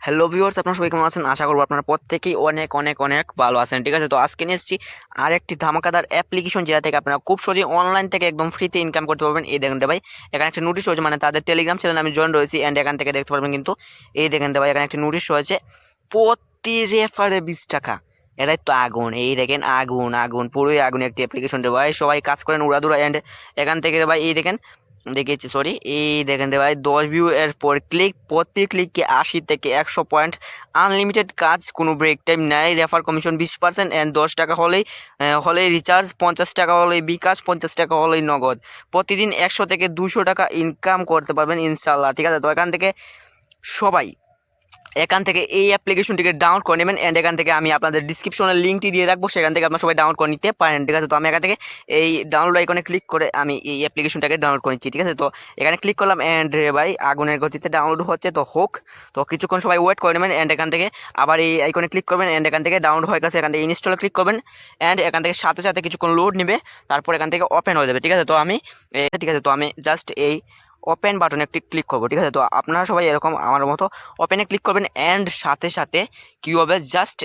Hello viewers, আপনারা সবাই কেমন আছেন? আশা করব আপনারা প্রত্যেকেই অনেক অনেক অনেক ভালো আছেন। ঠিক আছে, তো আজকে নিয়ে এসেছি আরেকটি ধামাকাদার অ্যাপ্লিকেশন, যেটা থেকে আপনারা খুব সহজেই অনলাইন থেকে একদম ফ্রিতে ইনকাম করতে পারবেন। এই দেখেন রে ভাই, এখানে একটা নোটিশ হয়েছে, মানে তাদের টেলিগ্রাম চ্যানেলে আমি জয়েন রয়েছি অ্যান্ড এখান থেকে দেখতে পারবেন। কিন্তু এই দেখেন রে ভাই, এখানে একটা নোটিশ হয়েছে প্রতি রেফারে 20 টাকা। এটাই তো আগুন, এই দেখেন আগুন আগুন, পুরোই আগুন একটি অ্যাপ্লিকেশন রে ভাই। সবাই কাজ করেন উড়াদুরা অ্যান্ড এখান থেকে রে ভাই এই দেখেন দেখিয়েছি, সরি, এই দেখেন রে ভাই 10 ভিউ এর পর ক্লিক, প্রতি ক্লিককে 80 থেকে 100 পয়েন্ট, আনলিমিটেড কাজ, কোনো ব্রেক টাইম নাই, রেফার কমিশন 20% অ্যান্ড 10 টাকা হলেই রিচার্জ, 50 টাকা হলেই বিকাশ, 50 টাকা হলেই নগদ। প্রতিদিন 100 থেকে 200 টাকা ইনকাম করতে পারবেন ইনশাল্লাহ। ঠিক আছে, তো সবাই এখান থেকে এই অ্যাপ্লিকেশনটিকে ডাউনলোড করে নেবেন অ্যান্ড এখান থেকে আমি আপনাদের ডিসক্রিপশনের লিঙ্কটি দিয়ে রাখবো, সেখান থেকে আপনারা সবাই ডাউনলোড করে নিতে পারেন। ঠিক আছে, তো আমি এখান থেকে এই ডাউনলোড আইকনে ক্লিক করে আমি এই অ্যাপ্লিকেশনটাকে ডাউনলোড করে নিচ্ছি। ঠিক আছে, তো এখানে ক্লিক করলাম অ্যান্ড রে ভাই আগুনের গতিতে ডাউনলোড হচ্ছে, তো হোক, তো কিছুক্ষণ সবাই ওয়েট করে নেবেন অ্যান্ড এখান থেকে আবার এই আইকনে ক্লিক করবেন অ্যান্ড এখান থেকে ডাউনলোড হয়ে গেছে, এখান থেকে ইনস্টলে ক্লিক করবেন অ্যান্ড এখান থেকে সাথে সাথে কিছুক্ষণ লোড নেবে, তারপর এখান থেকে ওপেন হয়ে যাবে। ঠিক আছে, তো আমি জাস্ট এই ওপেন বাটনে একটি ক্লিক করবো। ঠিক আছে, তো আপনারা সবাই এরকম আমার মতো ওপেনে ক্লিক করবেন অ্যান্ড সাথে সাথে কী হবে, জাস্ট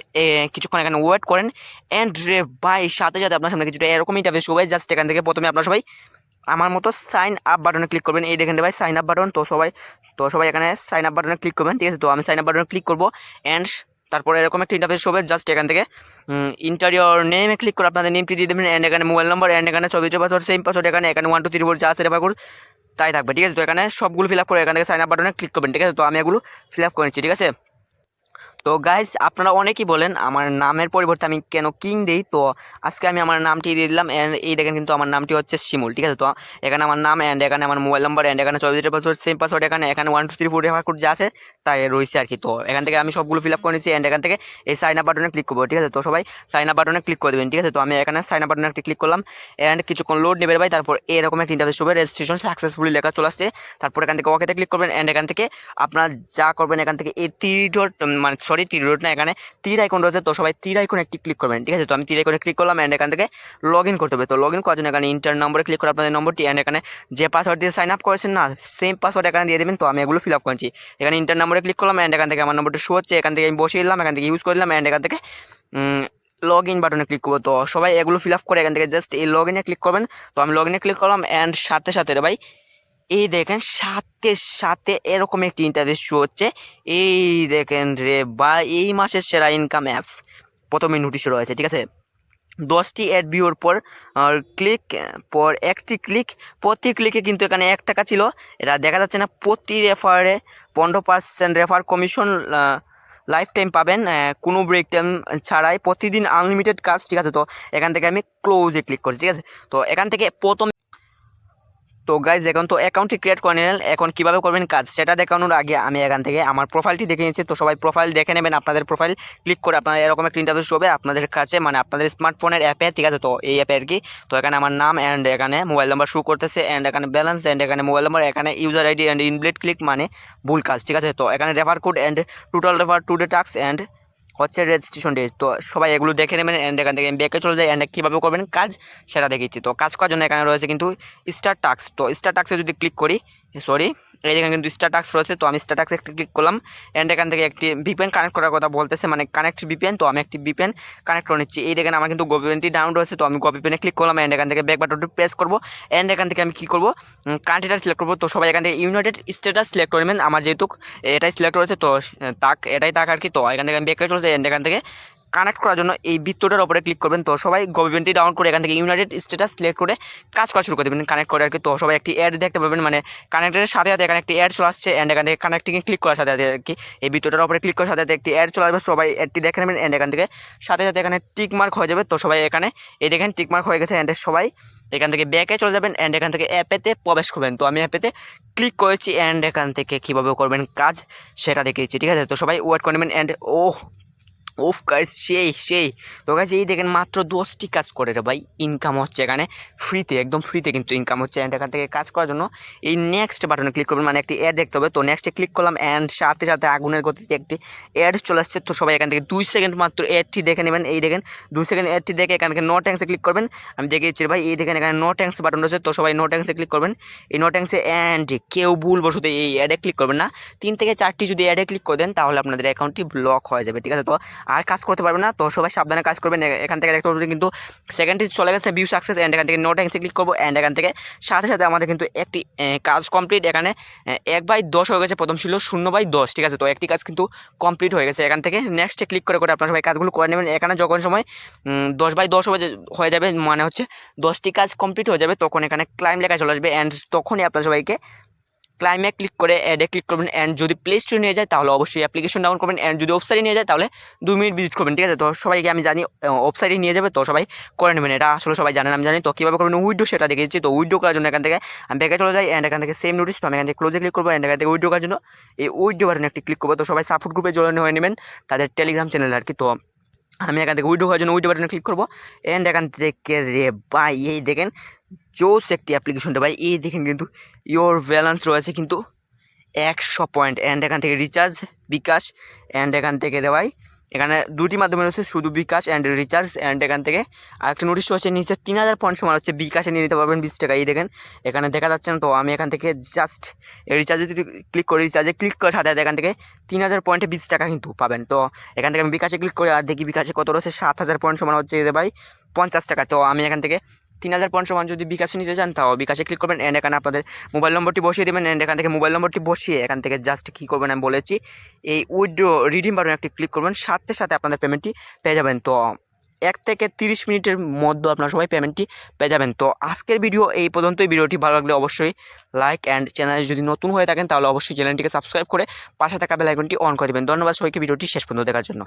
কিছুক্ষণ এখানে ওয়েট করেন অ্যান্ড রে ভাই সাথে সাথে আপনার সামনে কিছুটা এরকম ইন্টারফেস হবে। জাস্ট এখান থেকে প্রথমে আপনারা সবাই আমার মতো সাইন আপ বাটনে ক্লিক করবেন, এই দেখেন রে ভাই সাইন আপ বাটন, তো সবাই এখানে সাইন আপ বাটনে ক্লিক করবেন। ঠিক আছে, তো আমি সাইন আপ বাটনে ক্লিক করবো অ্যান্ড তারপরে এরকম একটা ইন্টারফেস হবে। জাস্ট এখান থেকে ইন্টারিয়র নেমে ক্লিক করে আপনাদের নেমটি দিয়ে দেবেন অ্যান্ড এখানে মোবাইল নম্বর অ্যান্ড এখানে 24 পাসওয়ার্ড, সেম পাসওয়ার্ড, এখানে 1 2 3 4 যা আছে রেফার কোড তাই থাকবে। ঠিক আছে, তো এখানে সবগুলো ফিল আপ করে এখান থেকে সাইন আপ বাটনে ক্লিক করবেন। ঠিক আছে, তো আমি এগুলো ফিল আপ করে নিচ্ছি। ঠিক আছে, তো গাইজ আপনারা অনেকেই বলেন আমার নামের পরিবর্তে আমি কেন কিং দিই, তো আজকে আমি আমার নামটি দিয়ে দিলাম অ্যান্ড এই দেখেন কিন্তু আমার নামটি হচ্ছে শিমুল। ঠিক আছে, তো এখানে আমার নাম অ্যান্ড এখানে আমার মোবাইল নাম্বার অ্যান্ড এখানে 24 পাসওয়ার্ড, সেম পাসওয়ার্ড, এখানে 1 2 3 4 রেফার কোড যা আছে তাই রয়েছে আর কি। তো এখান থেকে আমি সবগুলো ফিল আপ করে নিচ্ছি অ্যান্ড এখান থেকে এই সাইন আপ বাটনে ক্লিক করবো। ঠিক আছে, তো সবাই সাইন আপ বাটনে ক্লিক করে দেবেন। ঠিক আছে, তো আমি এখানে সাইন আপ বাটনে একটি ক্লিক করলাম অ্যান্ড কিছুক্ষণ লোড নেবে ভাই, তারপর এরকম একটা ইন্টারফেস হবে, রেজিস্ট্রেশন সাকসেসফুলি লেখা চলে আসছে। তারপর এখান থেকে ওকেতে ক্লিক করবেন অ্যান্ড এখান থেকে আপনার যা করবেন, এখান থেকে এই তীর ডট না, এখানে তীর আইকন রয়েছে, তো সবাই তীর আইকনে একটি ক্লিক করবেন। ঠিক আছে, তো আমি তীর আইকনে ক্লিক করলাম অ্যান্ড এখান থেকে লগ ইন করতে হবে। তো লগ ইন করার জন্য এখানে ইন্টার নম্বরে ক্লিক করে আপনাদের নম্বরটি অ্যান্ড এখানে যে পাসওয়ার্ড দিয়ে সাইন আপ করেছেন না, সেম পাসওয়ার্ড এখানে দিয়ে দেবেন। তো আমি এগুলো ফিল আপ করেছি, এখানে ইন্টার নম্বরে ক্লিক করলাম অ্যান্ড এখান থেকে আমার নম্বরটা শো হচ্ছে, এখান থেকে আমি বসিয়ে দিলাম, এখান থেকে ইউজ করলাম অ্যান্ড এখান থেকে লগ ইন বাটনে ক্লিক করবো। তো সবাই এগুলো ফিল আপ করে এখান থেকে জাস্ট এই লগ ইনে ক্লিক করবেন। তো আমি লগ ইনে ক্লিক করলাম অ্যান্ড সাথে সাথে রে ভাই এই দেখেন সাথে সাথে এরকম একটি ইন্টারফেস শো হচ্ছে। এই দেখেন রে বা এই মাসের সেরা ইনকাম অ্যাপস প্রথমে নোটিশ রয়েছে। ঠিক আছে, 10টি অ্যাড ভিউর পর ক্লিক পর একটি ক্লিক, প্রতি ক্লিকে কিন্তু এখানে 1 টাকা ছিল, এটা দেখা যাচ্ছে না। প্রতি রেফারে 15% রেফার কমিশন লাইফ টাইম পাবেন, কোনো ব্রেক টাইম ছাড়াই, প্রতিদিন আনলিমিটেড কাজ। ঠিক আছে, তো এখান থেকে আমি ক্লোজে ক্লিক করছি। ঠিক আছে, তো এখান থেকে প্রথম, তো গাইজ এখন তো অ্যাকাউন্টটি ক্রিয়েট করে নিলেন, এখন কীভাবে করবেন কাজ সেটা দেখানোর আগে আমি এখান থেকে আমার প্রোফাইলটি দেখে নিচ্ছি। তো সবাই প্রোফাইল দেখে নেবেন, আপনাদের প্রোফাইল ক্লিক করে আপনারা এরকম একটা ইন্টারফেস হবে আপনাদের কাছে, মানে আপনাদের স্মার্টফোনের অ্যাপে। ঠিক আছে, তো এই অ্যাপে আর কি, তো এখানে আমার নাম অ্যান্ড এখানে মোবাইল নাম্বার শো করতেছে অ্যান্ড এখানে ব্যালেন্স অ্যান্ড এখানে মোবাইল নাম্বার, এখানে user ID and invalid click মানে ভুল কাজ। ঠিক আছে, তো এখানে refer code and total refer to day task and হচ্ছে রেজিস্ট্রেশন ডে। তো সবাই এগুলো দেখে নেবেন অ্যান্ড এখান থেকে ব্যাকে চলে যায় অ্যান্ড কীভাবে করবেন কাজ সেটা দেখিয়েছি। তো কাজ করার জন্য এখানে রয়েছে কিন্তু স্টার টাস্ক, তো স্টার টাস্কে যদি ক্লিক করি, সরি, এই যেখানে কিন্তু স্টার টাস্ক রয়েছে, তো আমি স্টার টাস্কে একটি ক্লিক করলাম অ্যান্ড এখান থেকে একটি ভিপিএন কানেক্ট করার কথা বলতেছে, মানে কানেক্ট ভিপিএন, তো আমি একটি ভিপিএন কানেক্ট করে নিচ্ছি। এই দেখেন আমার কিন্তু গোভিপিএনটি ডাউনলোড রয়েছে, তো আমি গোভিপিএনে ক্লিক করলাম অ্যান্ড এখান থেকে ব্যাক বাটনটি প্রেস করবো অ্যান্ড এখান থেকে আমি কী করবো, কান্ট্রিটা সিলেক্ট করবো। তো সবাই এখান থেকে ইউনাইটেড স্টেটাস সিলেক্ট করে নেবেন, আমার যেহেতু এটাই সিলেক্ট রয়েছে, তো এটাই আর কি। তো এখান থেকে আমি ব্যাকে চলে যাই অ্যান্ড এখান থেকে কানেক্ট করার জন্য এই বৃত্তটার উপরে ক্লিক করবেন। তো সবাই গভর্নমেন্টটি ডাউন করে এখান থেকে ইউনাইটেড স্ট্যাটাস সিলেক্ট করে কাজ করা শুরু করে দেবেন কানেক্ট করে আর কি। তো সবাই একটি অ্যাড দেখতে পাবেন, মানে কানেক্টের সাথে সাথে এখানে একটি অ্যাড চলে আসছে অ্যান্ড এখান থেকে কানেক্টিংয়ে ক্লিক করার সাথে সাথে আর কি এই বৃত্তটার উপরে ক্লিক করার সাথে সাথে একটি অ্যাড চলে আসবে, সবাই অ্যাডটি দেখে নেবেন অ্যান্ড এখান থেকে সাথে সাথে এখানে টিক মার্ক হয়ে যাবে। তো সবাই এখানে এই দেখেন টিক মার্ক হয়ে গেছে অ্যান্ড সবাই এখান থেকে ব্যাকে চলে যাবেন অ্যান্ড এখান থেকে অ্যাপেতে প্রবেশ করবেন। তো আমি অ্যাপেতে ক্লিক করেছি অ্যান্ড এখান থেকে কীভাবে করবেন কাজ সেটা দেখিয়েছি। ঠিক আছে, তো সবাই ওয়েট করে নেবেন অ্যান্ড ওফ গাইস সেই তো গাইস এই দেখেন মাত্র 10টি কাজ করে রে ভাই, ইনকাম হচ্ছে এখানে ফ্রিতে, একদম ফ্রিতে কিন্তু ইনকাম হচ্ছে। অ্যান্ড এখান থেকে কাজ করার জন্য এই নেক্সট বাটনে ক্লিক করবেন, মানে একটি অ্যাড দেখতে হবে। তো নেক্সটে ক্লিক করলাম অ্যান্ড সাথে সাথে আগুনের গতিতে একটি অ্যাড চলে আসছে। তো সবাই এখান থেকে 2 সেকেন্ড মাত্র অ্যাডটি দেখে নেবেন। এই দেখেন 2 সেকেন্ড অ্যাডটি দেখে এখান থেকে নো ট্যাঙ্কসে ক্লিক করবেন। আমি দেখে দিচ্ছি ভাই, এই দেখেন এখানে নো ট্যাঙ্কস বাটন রয়েছে। তো সবাই নো ট্যাঙ্কসে ক্লিক করবেন। এই নো ট্যাঙ্কসে অ্যান্ড কেউ ভুলবশত এই অ্যাডে ক্লিক করবেন না। 3 থেকে 4টি যদি অ্যাডে ক্লিক করে দেন তাহলে আপনাদের অ্যাকাউন্টটি ব্লক হয়ে যাবে, ঠিক আছে। তো আর কাজ করতে পারবেন না, তো সবাই সাবধানে কাজ করবেন। এখান থেকে দেখতে পাবেন কিন্তু সেকেন্ডটি চলে গেছে ভিউ সাকসেস। অ্যান্ড এখান থেকে নো ট্যাঙ্কসে ক্লিক করবো। অ্যান্ড এখান থেকে সাথে সাথে আমাদের কিন্তু একটি কাজ কমপ্লিট। এখানে 1/10 হয়ে গেছে, প্রথম ছিল 0/10, ঠিক আছে। তো একটি কাজ কিন্তু কমপ্লিট হয়ে গেছে। এখান থেকে নেক্সটে ক্লিক করে আপনারা সবাই কাজগুলো করে নেবেন। এখানে যখন সময় 10/10 হয়ে যাবে, মানে হচ্ছে 10টি কাজ কমপ্লিট হয়ে যাবে, তখন এখানে ক্লাইম লেখা চলে আসবে। অ্যান্ড তখনই আপনারা সবাইকে ক্লাইমে ক্লিক করে অ্যাডে ক্লিক করবেন। অ্যান্ড যদি প্লে স্টোরে নিয়ে যায় তাহলে অবশ্যই অ্যাপ্লিকেশন ডাউন করবেন। অ্যান্ড যদি ওয়েবসাইটে নিয়ে যায় তাহলে 2 মিনিট ভিজিট করবেন, ঠিক আছে। তো সবাইকে আমি জানি ওয়েবসাইটে নিয়ে যাবে, তো সবাই করে নেবেন। এটা আসলে সবাই জানেন, আমি জানি। তো কীভাবে করবেন উইড্রো সেটা দেখে দিচ্ছি। তো উইড্রো করার জন্য এখান থেকে আমি ব্যাকে চলে যাই। অ্যান্ড এখান থেকে সেম নোটিস, তো আমি এখান থেকে ক্লোজে ক্লিক করবো। অ্যান্ড এখান থেকে উইড্রো করার জন্য এই উইড্রো বাটনে একটি ক্লিক করবো। তো সবাই সাপোর্ট গ্রুপে জয়েন হয়ে নেবেন, তাদের টেলিগ্রাম চ্যানেল আর কি। তো আমি এখান থেকে উইড্রো করার জন্য উইড্রো বাটনে ক্লিক করবো। অ্যান্ড এখান থেকে রে ভাই এই দেখেন জোস একটি অ্যাপ্লিকেশনটা ভাই, এই দেখেন কিন্তু ইওর ব্যালেন্স রয়েছে কিন্তু 100 পয়েন্ট। অ্যান্ড এখান থেকে রিচার্জ বিকাশ। অ্যান্ড এখান থেকে রে ভাই এখানে দুটি মাধ্যমে রয়েছে, শুধু বিকাশ অ্যান্ড রিচার্জ। অ্যান্ড এখান থেকে আরেকটা নোটিশ হচ্ছে নিচে 3000 পয়েন্ট সমান হচ্ছে বিকাশে নিয়ে নিতে পারবেন 20 টাকা। এই দেখেন এখানে দেখা যাচ্ছে না। তো আমি এখান থেকে জাস্ট রিচার্জে যদি ক্লিক করি, রিচার্জে ক্লিক করার সাথে সাথে এখান থেকে 3000 পয়েন্টে 20 টাকা কিন্তু পাবেন। তো এখান থেকে আমি বিকাশে ক্লিক করি আর দেখি বিকাশে কত রয়েছে, 7000 পয়েন্ট সমান হচ্ছে রে ভাই 50 টাকা। তো আমি এখান থেকে 3000 পয়েন্ট সমান যদি বিকাশে নিতে চান তাও বিকাশে ক্লিক করবেন। অ্যান্ড এখানে আপনাদের মোবাইল নম্বরটি বসিয়ে দেবেন। অ্যান্ড এখান থেকে মোবাইল নম্বরটি বসিয়ে এখান থেকে জাস্ট কী করবেন আমি বলেছি, এই উইথড্র রিডিম বাটনে একটি ক্লিক করবেন, সাথে সাথে আপনাদের পেমেন্টটি পেয়ে যাবেন। তো 1 থেকে 30 মিনিটের মধ্যে আপনারা সবাই পেমেন্টটি পেয়ে যাবেন। তো আজকের ভিডিও এই পর্যন্তই। ভিডিওটি ভালো লাগলে অবশ্যই লাইক অ্যান্ড চ্যানেলে যদি নতুন হয়ে থাকেন তাহলে অবশ্যই চ্যানেলটিকে সাবস্ক্রাইব করে পাশে থাকা বেল আইকনটি অন করে দেবেন। ধন্যবাদ সবাইকে ভিডিওটি শেষ পর্যন্ত দেখার জন্য।